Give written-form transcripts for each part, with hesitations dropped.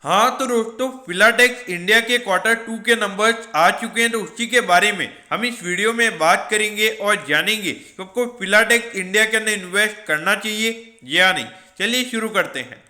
हाँ तो दोस्तों, फिलाटेक्स इंडिया के Q2 के नंबर्स आ चुके हैं, तो उसी के बारे में हम इस वीडियो में बात करेंगे और जानेंगे कि आपको फिलाटेक्स इंडिया के अंदर इन्वेस्ट करना चाहिए या नहीं। चलिए शुरू करते हैं।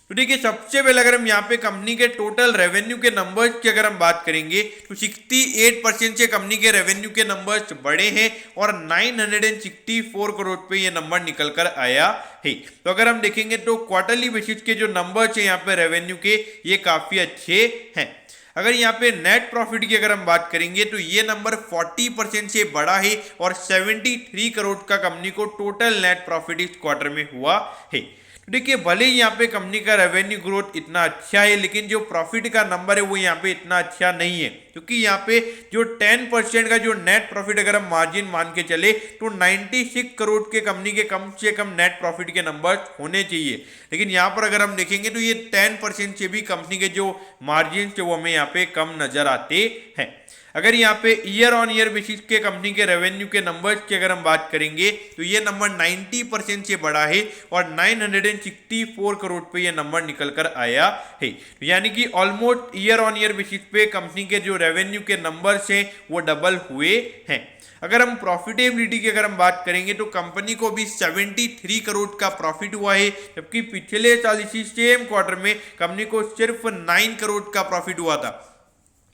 तो देखिए, सबसे पहले अगर हम यहाँ पे कंपनी के टोटल रेवेन्यू के नंबर्स की अगर हम बात करेंगे तो 68% से कंपनी के रेवेन्यू के नंबर्स बढ़े हैं और 964 करोड़ पे ये नंबर निकल कर आया है। तो अगर हम देखेंगे तो क्वार्टरली बेसिस के जो नंबर्स है यहाँ पे रेवेन्यू के, ये काफी अच्छे हैं। अगर यहाँ पे नेट प्रॉफिट की अगर हम बात करेंगे तो ये नंबर 40% से बढ़ा है और 73 करोड़ का कंपनी को टोटल नेट प्रॉफिट इस क्वार्टर में हुआ है। देखिए, भले ही यहाँ पे कंपनी का रेवेन्यू ग्रोथ इतना अच्छा है, लेकिन जो प्रॉफिट का नंबर है वो यहाँ पे इतना अच्छा नहीं है, क्योंकि यहाँ पे जो 10% का जो नेट प्रॉफिट अगर हम मार्जिन मान के चले तो 96 करोड़ के कंपनी के कम से कम नेट प्रॉफिट के नंबर होने चाहिए। लेकिन यहाँ पर अगर हम देखेंगे तो ये 10% से भी कंपनी के जो मार्जिन है वो हमें यहाँ पे कम नजर आते हैं। अगर यहाँ पे ईयर ऑन ईयर बेसिस के कंपनी के रेवेन्यू के नंबर्स की अगर हम बात करेंगे तो ये नंबर 90% से बढ़ा है और 964 करोड़ पे ये नंबर निकल कर आया है। तो यानी कि almost year on year basis पे कंपनी के जो रेवेन्यू के नंबर्स हैं वो डबल हुए हैं। अगर हम प्रॉफिटेबिलिटी की अगर हम बात करेंगे तो कंपनी को भी 73 करोड़ का प्रॉफिट हुआ है, जबकि पिछले साल इसी सेम क्वार्टर में कंपनी को सिर्फ 9 करोड़ का प्रॉफिट हुआ था।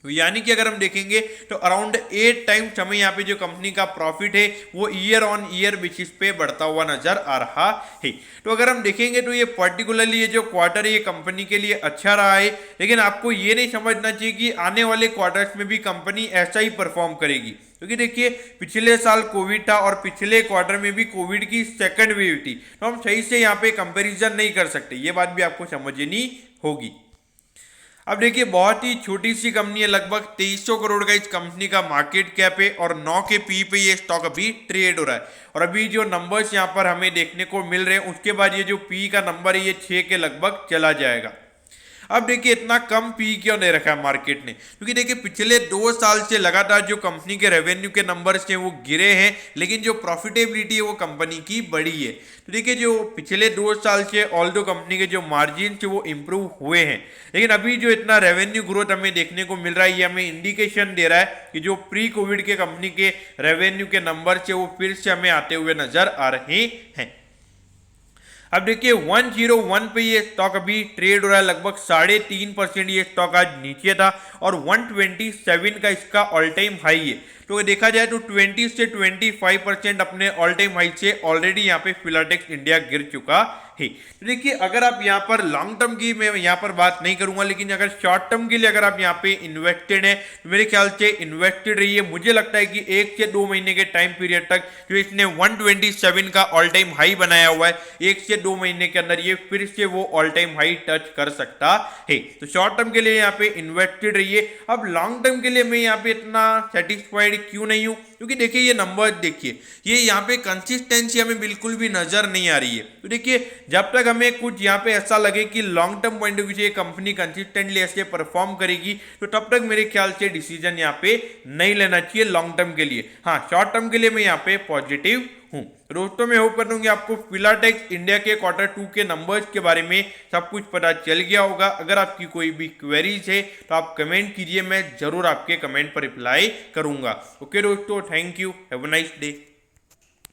तो यानी कि अगर हम देखेंगे तो अराउंड 8 टाइम्स हमें यहाँ पे जो कंपनी का प्रॉफिट है वो ईयर ऑन ईयर बेसिस पे बढ़ता हुआ नजर आ रहा है। तो अगर हम देखेंगे तो ये पर्टिकुलरली ये जो क्वार्टर है ये कंपनी के लिए अच्छा रहा है, लेकिन आपको ये नहीं समझना चाहिए कि आने वाले क्वार्टर्स में भी कंपनी ऐसा ही परफॉर्म करेगी, क्योंकि देखिए पिछले साल कोविड था और पिछले क्वार्टर में भी कोविड की सेकंड वेव थी, तो हम सही से यहाँ पे कंपेरिजन नहीं कर सकते, ये बात भी आपको समझनी होगी। अब देखिए, बहुत ही छोटी सी कंपनी है, लगभग 2300 करोड़ का इस कंपनी का मार्केट कैप है और 9 के पी पे ये स्टॉक अभी ट्रेड हो रहा है। और अभी जो नंबर्स यहाँ पर हमें देखने को मिल रहे हैं उसके बाद ये जो पी का नंबर है ये 6 के लगभग चला जाएगा। अब देखिए, इतना कम पी क्यों दे रखा है मार्केट ने, क्योंकि देखिए पिछले 2 साल से लगातार जो कंपनी के रेवेन्यू के नंबर्स हैं वो गिरे हैं, लेकिन जो प्रॉफिटेबिलिटी है वो कंपनी की बढ़ी है। तो देखिए, जो पिछले 2 साल से ऑल्दो कंपनी के जो मार्जिन थे वो इम्प्रूव हुए हैं, लेकिन अभी जो इतना रेवेन्यू ग्रोथ हमें देखने को मिल रहा है ये हमें इंडिकेशन दे रहा है कि जो प्री कोविड के कंपनी के रेवेन्यू के नंबर से वो फिर से हमें आते हुए नजर आ रहे हैं। अब देखिए, 101 पे ये स्टॉक अभी ट्रेड हो रहा है, लगभग 3.5% ये स्टॉक आज नीचे था और 127 का इसका ऑल टाइम हाई है। तो देखा जाए तो 20 से 25% अपने ऑल टाइम हाई से ऑलरेडी यहाँ पे फिलाटेक्स इंडिया गिर चुका है। तो देखिए, अगर आप यहाँ पर लॉन्ग टर्म की मैं यहाँ पर बात नहीं करूंगा, लेकिन अगर शॉर्ट टर्म के लिए अगर आप यहाँ पे इन्वेस्टेड हैं तो मेरे ख्याल से इन्वेस्टेड रहिए। मुझे लगता है कि 1 से 2 महीने के टाइम पीरियड तक जो इसने 127 का ऑल टाइम हाई बनाया हुआ है, 1 से 2 महीने के अंदर ये फिर से वो ऑल टाइम हाई टच कर सकता है। तो शॉर्ट टर्म के लिए यहाँ पे इन्वेस्टेड रहिए। अब लॉन्ग टर्म के लिए मैं यहाँ पे इतना सेटिस्फाइड क्यों नहीं हूँ, क्योंकि देखिए ये नंबर देखिए, ये यहाँ पे कंसिस्टेंसी हमें बिल्कुल भी नजर नहीं आ रही है। तो देखिए, जब तक हमें कुछ यहाँ पे ऐसा लगे कि long term point of view से कंपनी कंसिस्टेंटली ऐसे परफॉर्म करेगी तो तब तक मेरे ख्याल से डिसीजन यहाँ पे नहीं लेना चाहिए लॉन्ग टर्म के लिए। हाँ, शॉर्ट टर्म के लिए मैं यहाँ पे पॉजिटिव हूँ। दोस्तों, मैं होप करता हूँ कि आपको फिलाटेक्स इंडिया के Q2 के नंबर्स के बारे में सब कुछ पता चल गया होगा। अगर आपकी कोई भी क्वेरीज है तो आप कमेंट कीजिए, मैं जरूर आपके कमेंट पर रिप्लाई करूंगा। ओके दोस्तों, thank you, have a nice day.